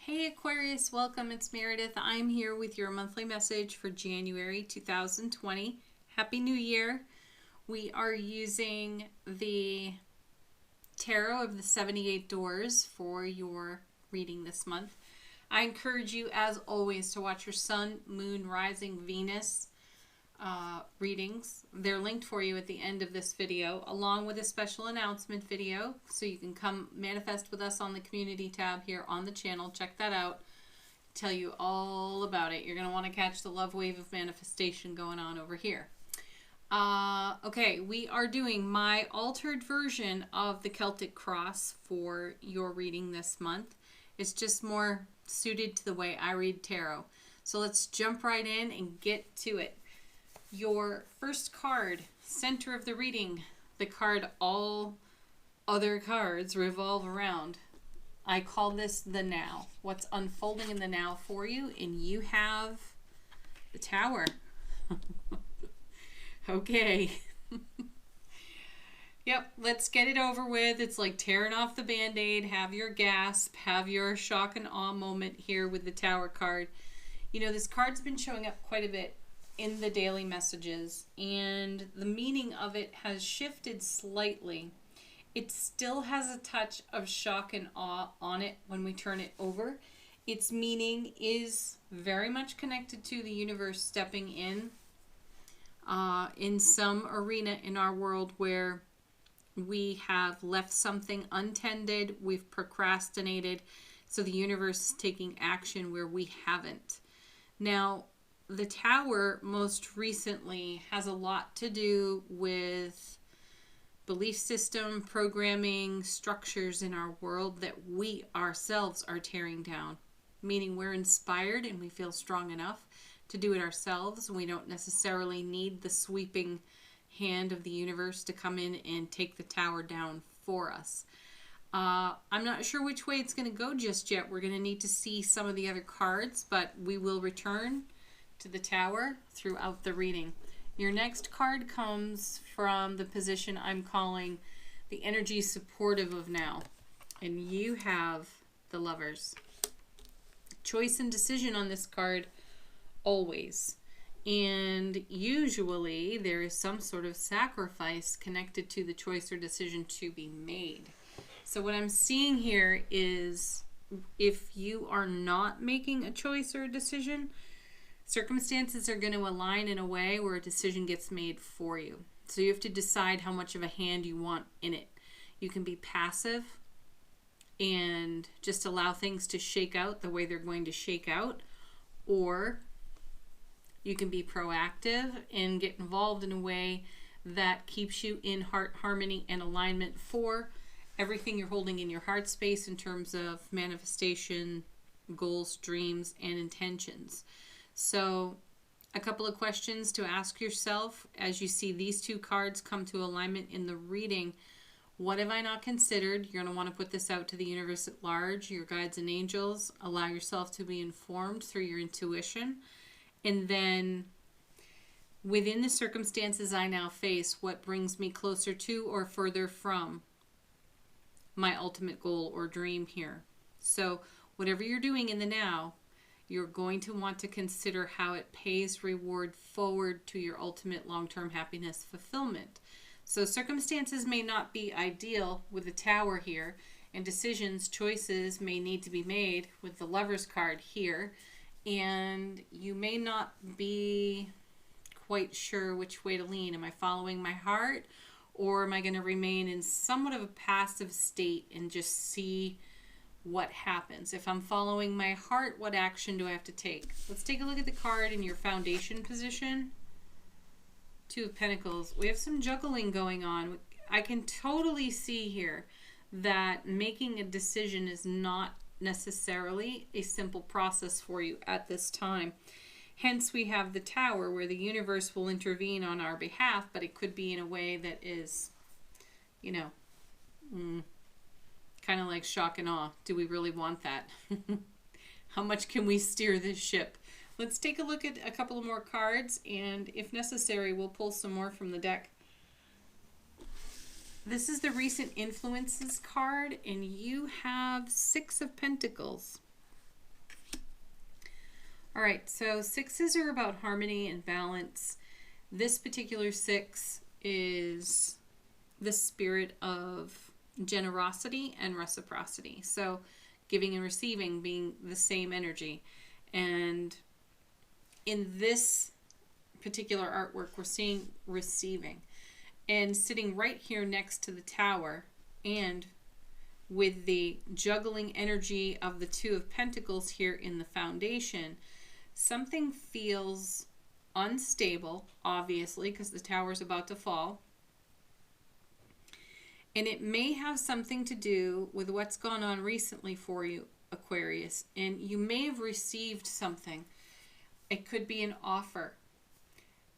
Hey Aquarius, welcome. It's Meredith. I'm here with your monthly message for January 2020. Happy New Year. We are using the Tarot of the 78 Doors for your reading this month. I encourage you, as always, to watch your Sun, Moon, Rising, Venus readings. They're linked for you at the end of this video, along with a special announcement video, so you can come manifest with us on the community tab here on the channel. Check that out. Tell you all about it. You're going to want to catch the love wave of manifestation going on over here. Okay, we are doing my altered version of the Celtic Cross for your reading this month. It's just more suited to the way I read tarot. So let's jump right in and get to it. Your first card, center of the reading, the card all other cards revolve around. I call this the now. What's unfolding in the now for you, and you have the Tower. Okay. Yep, let's get it over with. It's like tearing off the band-aid. Have your gasp, have your shock and awe moment here with the Tower card. You know, this card's been showing up quite a bit in the daily messages, and the meaning of it has shifted slightly. It still has a touch of shock and awe on it when we turn it over. Its meaning is very much connected to the universe stepping in some arena in our world where we have left something untended, we've procrastinated, so the universe is taking action where we haven't. Now, the Tower most recently has a lot to do with belief system, programming, structures in our world that we ourselves are tearing down. Meaning we're inspired and we feel strong enough to do it ourselves. We don't necessarily need the sweeping hand of the universe to come in and take the Tower down for us. I'm not sure which way it's going to go just yet. We're going to need to see some of the other cards, but we will return to the Tower throughout the reading. Your next card comes from the position I'm calling the energy supportive of now, and you have the Lovers. Choice and decision on this card always, and usually there is some sort of sacrifice connected to the choice or decision to be made. So what I'm seeing here is if you are not making a choice or a decision, circumstances are going to align in a way where a decision gets made for you. So you have to decide how much of a hand you want in it. You can be passive and just allow things to shake out the way they're going to shake out, or you can be proactive and get involved in a way that keeps you in heart harmony and alignment for everything you're holding in your heart space in terms of manifestation, goals, dreams, and intentions. So a couple of questions to ask yourself as you see these two cards come to alignment in the reading. What have I not considered? You're going to want to put this out to the universe at large, your guides and angels. Allow yourself to be informed through your intuition. And then within the circumstances I now face, what brings me closer to or further from my ultimate goal or dream here? So whatever you're doing in the now, you're going to want to consider how it pays reward forward to your ultimate long-term happiness fulfillment. So circumstances may not be ideal with the Tower here, and decisions, choices may need to be made with the Lovers card here, and you may not be quite sure which way to lean. Am I following my heart, or am I going to remain in somewhat of a passive state and just see what happens? If I'm following my heart, what action do I have to take? Let's take a look at the card in your foundation position. Two of Pentacles. We have some juggling going on. I can totally see here that making a decision is not necessarily a simple process for you at this time. Hence, we have the Tower where the universe will intervene on our behalf, but it could be in a way that is, you know, kind of like shock and awe. Do we really want that? How much can we steer this ship? Let's take a look at a couple of more cards, and if necessary, we'll pull some more from the deck. This is the recent influences card, and you have 6 of Pentacles. All right, so sixes are about harmony and balance. This particular six is the spirit of generosity and reciprocity. So giving and receiving being the same energy. And in this particular artwork, we're seeing receiving. And sitting right here next to the tower, and with the juggling energy of the Two of Pentacles here in the foundation, something feels unstable, obviously, because the tower is about to fall. And it may have something to do with what's gone on recently for you, Aquarius. And you may have received something. It could be an offer.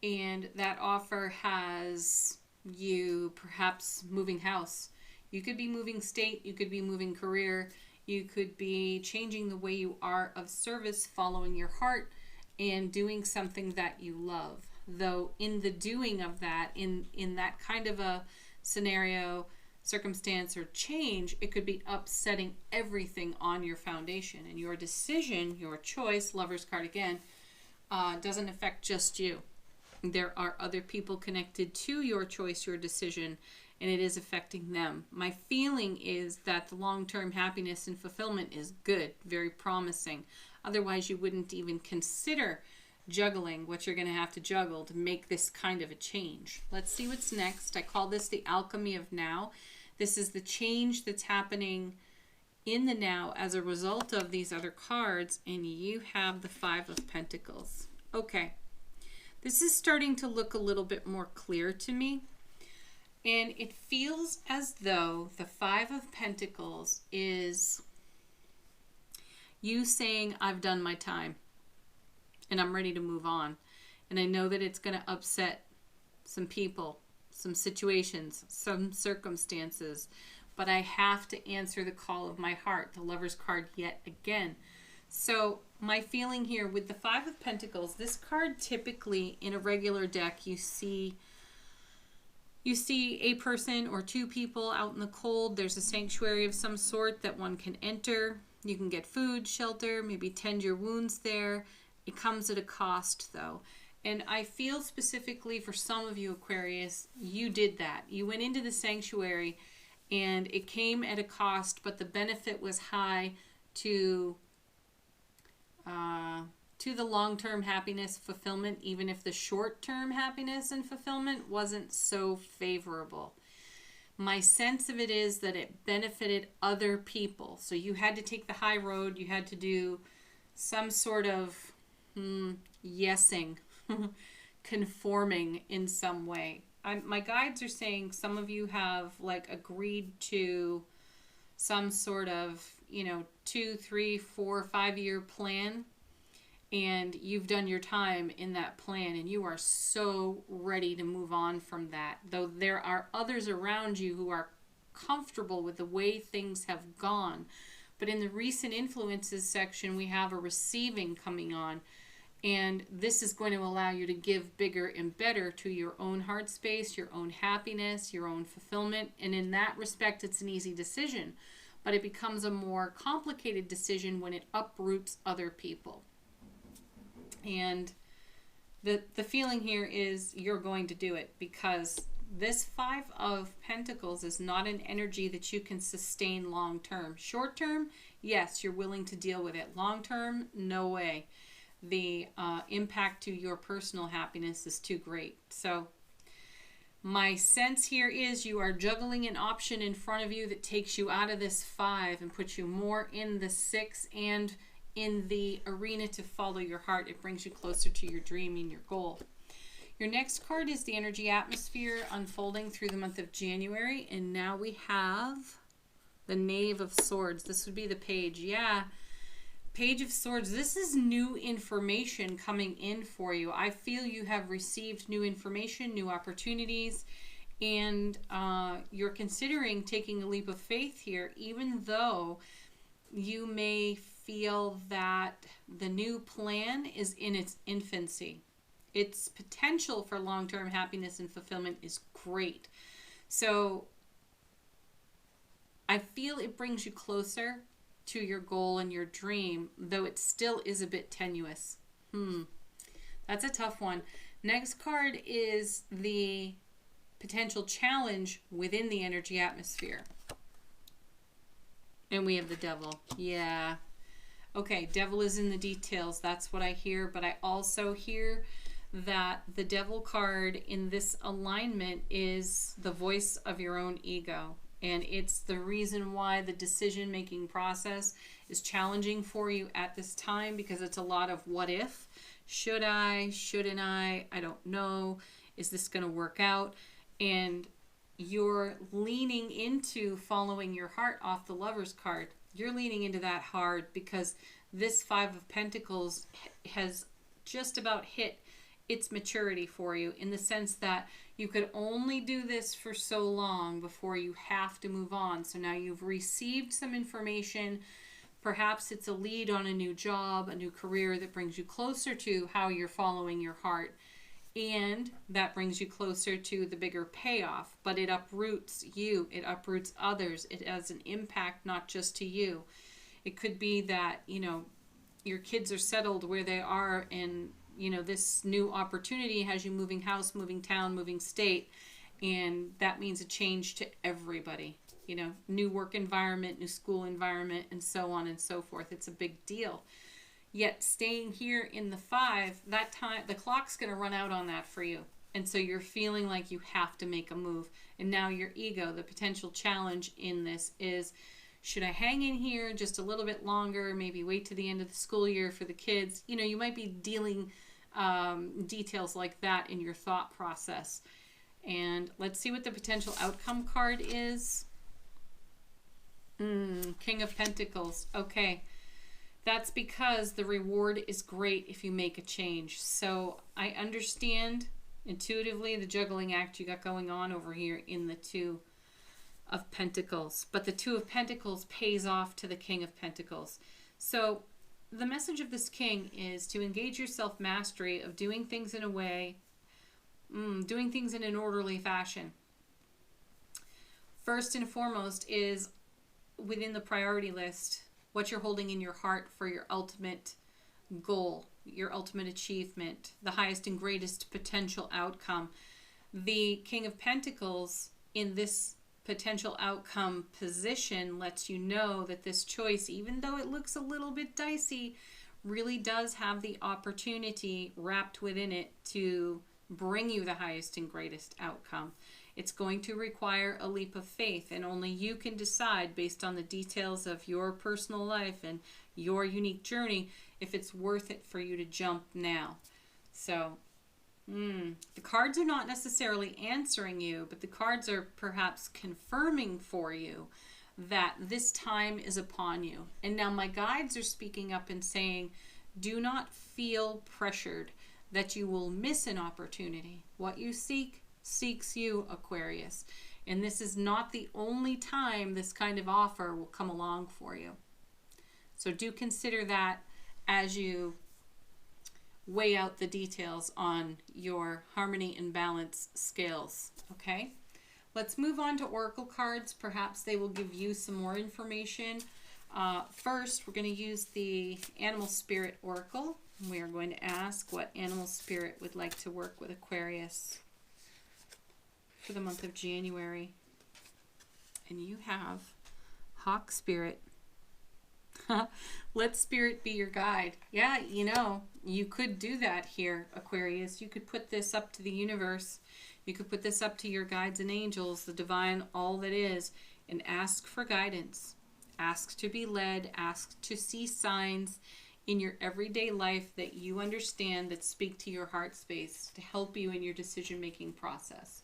And that offer has you perhaps moving house. You could be moving state. You could be moving career. You could be changing the way you are of service, following your heart, and doing something that you love. Though in the doing of that, in that kind of a scenario, circumstance, or change, it could be upsetting everything on your foundation. And your decision, your choice, Lover's card again, doesn't affect just you. There are other people connected to your choice, your decision, and it is affecting them. My feeling is that the long-term happiness and fulfillment is good, very promising. Otherwise, you wouldn't even consider juggling what you're going to have to juggle to make this kind of a change. Let's see what's next. I call this the alchemy of now. This is the change that's happening in the now as a result of these other cards, and you have the Five of Pentacles. Okay, this is starting to look a little bit more clear to me, and it feels as though the Five of Pentacles is you saying, I've done my time and I'm ready to move on. And I know that it's going to upset some people, some situations, some circumstances, but I have to answer the call of my heart, the Lover's card yet again. So my feeling here with the Five of Pentacles, this card typically in a regular deck, you see a person or two people out in the cold. There's a sanctuary of some sort that one can enter. You can get food, shelter, maybe tend your wounds there. It comes at a cost, though. And I feel specifically for some of you, Aquarius, you did that. You went into the sanctuary and it came at a cost, but the benefit was high to the long-term happiness, fulfillment, even if the short-term happiness and fulfillment wasn't so favorable. My sense of it is that it benefited other people. So you had to take the high road. You had to do some sort of yesing, conforming in some way. My guides are saying some of you have like agreed to some sort of, 2, 3, 4, 5-year plan, and you've done your time in that plan and you are so ready to move on from that. Though there are others around you who are comfortable with the way things have gone. But in the recent influences section, we have a receiving coming on. And this is going to allow you to give bigger and better to your own heart space, your own happiness, your own fulfillment. And in that respect, it's an easy decision. But it becomes a more complicated decision when it uproots other people. And the feeling here is you're going to do it, because this Five of Pentacles is not an energy that you can sustain long term. Short term, yes, you're willing to deal with it. Long term, no way. The impact to your personal happiness is too great. So my sense here is you are juggling an option in front of you that takes you out of this 5 and puts you more in the 6 and in the arena to follow your heart. It brings you closer to your dream and your goal. Your next card is the energy atmosphere unfolding through the month of January. And now we have the Knave of Swords. This would be the page. Yeah. Page of Swords. This is new information coming in for you. I feel you have received new information, new opportunities, and you're considering taking a leap of faith here, even though you may feel that the new plan is in its infancy. Its potential for long-term happiness and fulfillment is great. So I feel it brings you closer to your goal and your dream, though it still is a bit tenuous. That's a tough one. Next card is the potential challenge within the energy atmosphere. And we have the devil. Yeah. Okay, devil is in the details. That's what I hear. But I also hear that the devil card in this alignment is the voice of your own ego. And it's the reason why the decision-making process is challenging for you at this time, because it's a lot of what if. Should I? Shouldn't I? I don't know. Is this going to work out? And you're leaning into following your heart off the Lover's card. You're leaning into that hard because this Five of Pentacles has just about hit its maturity for you, in the sense that you could only do this for so long before you have to move on. So now you've received some information. Perhaps it's a lead on a new job, a new career that brings you closer to how you're following your heart. And that brings you closer to the bigger payoff. But it uproots you. It uproots others. It has an impact not just to you. It could be that, you know, your kids are settled where they are, and, you know, this new opportunity has you moving house, moving town, moving state. And that means a change to everybody. You know, new work environment, new school environment, and so on and so forth. It's a big deal. Yet staying here in the 5, that time, the clock's going to run out on that for you. And so you're feeling like you have to make a move. And now your ego, the potential challenge in this is, should I hang in here just a little bit longer? Maybe wait to the end of the school year for the kids. You know, you might be dealing details like that in your thought process. And let's see what the potential outcome card is. King of Pentacles. Okay. That's because the reward is great if you make a change. So I understand intuitively the juggling act you got going on over here in the Two of Pentacles. But the Two of Pentacles pays off to the King of Pentacles. So the message of this King is to engage your self-mastery of doing things in a way, doing things in an orderly fashion. First and foremost is within the priority list, what you're holding in your heart for your ultimate goal, your ultimate achievement, the highest and greatest potential outcome. The King of Pentacles in this potential outcome position lets you know that this choice, even though it looks a little bit dicey, really does have the opportunity wrapped within it to bring you the highest and greatest outcome. It's going to require a leap of faith, and only you can decide based on the details of your personal life and your unique journey if it's worth it for you to jump now. So, the cards are not necessarily answering you, but the cards are perhaps confirming for you that this time is upon you. And now my guides are speaking up and saying, do not feel pressured that you will miss an opportunity. What you seek seeks you, Aquarius. And this is not the only time this kind of offer will come along for you. So do consider that as you weigh out the details on your harmony and balance scales. Okay? Let's move on to oracle cards. Perhaps they will give you some more information. First, we're going to use the Animal Spirit Oracle. We are going to ask what animal spirit would like to work with Aquarius for the month of January. And you have Hawk Spirit. Let Spirit be your guide. Yeah, you know, you could do that here, Aquarius. You could put this up to the universe. You could put this up to your guides and angels, the divine, all that is, and ask for guidance. Ask to be led. Ask to see signs in your everyday life that you understand, that speak to your heart space to help you in your decision-making process.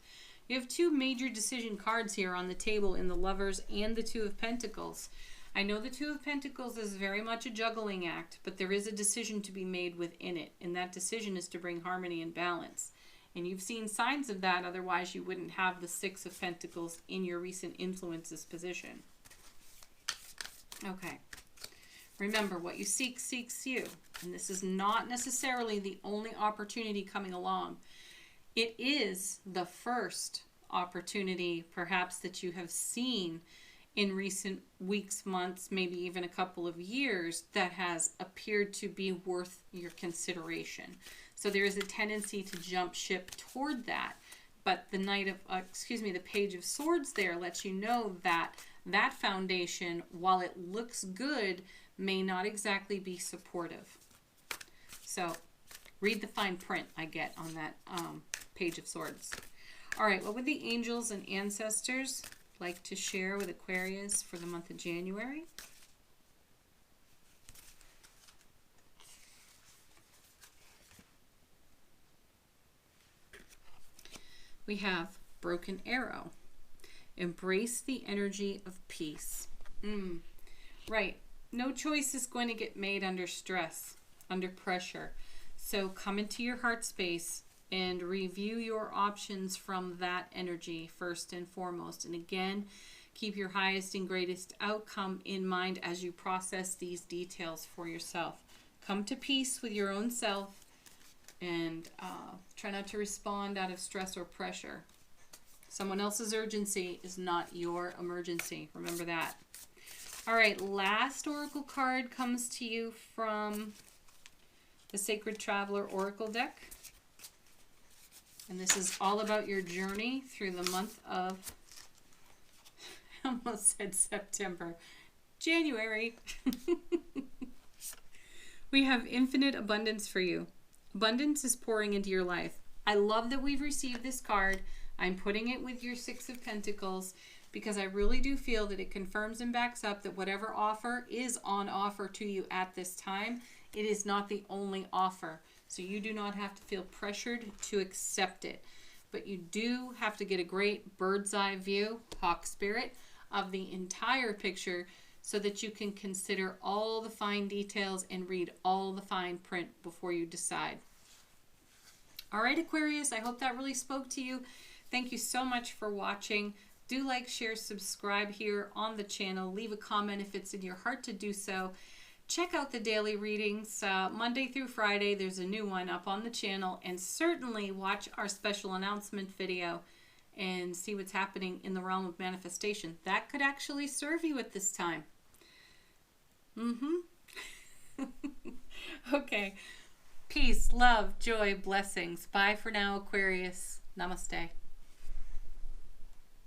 You have two major decision cards here on the table in the Lovers and the Two of Pentacles. I know the Two of Pentacles is very much a juggling act, but there is a decision to be made within it, and that decision is to bring harmony and balance. And you've seen signs of that, otherwise you wouldn't have the Six of Pentacles in your recent influences position. Okay. Remember, what you seek seeks you, and this is not necessarily the only opportunity coming along. It is the first opportunity, perhaps, that you have seen in recent weeks, months, maybe even a couple of years that has appeared to be worth your consideration. So there is a tendency to jump ship toward that. But the the Page of Swords there lets you know that that foundation, while it looks good, may not exactly be supportive. So read the fine print I get on that Page of Swords. All right, what would the angels and ancestors like to share with Aquarius for the month of January? We have Broken Arrow. Embrace the energy of peace. Right. No choice is going to get made under stress, under pressure. So come into your heart space and review your options from that energy first and foremost. And again, keep your highest and greatest outcome in mind as you process these details for yourself. Come to peace with your own self and try not to respond out of stress or pressure. Someone else's urgency is not your emergency. Remember that. All right, last oracle card comes to you from the Sacred Traveler Oracle deck. And this is all about your journey through the month of, I almost said September, January. We have infinite abundance for you. Abundance is pouring into your life. I love that we've received this card. I'm putting it with your Six of Pentacles because I really do feel that it confirms and backs up that whatever offer is on offer to you at this time, it is not the only offer. So you do not have to feel pressured to accept it. But you do have to get a great bird's eye view, hawk spirit, of the entire picture so that you can consider all the fine details and read all the fine print before you decide. All right, Aquarius, I hope that really spoke to you. Thank you so much for watching. Do like, share, subscribe here on the channel. Leave a comment if it's in your heart to do so. Check out the daily readings Monday through Friday. There's a new one up on the channel. And certainly watch our special announcement video and see what's happening in the realm of manifestation. That could actually serve you at this time. Okay. Peace, love, joy, blessings. Bye for now, Aquarius. Namaste.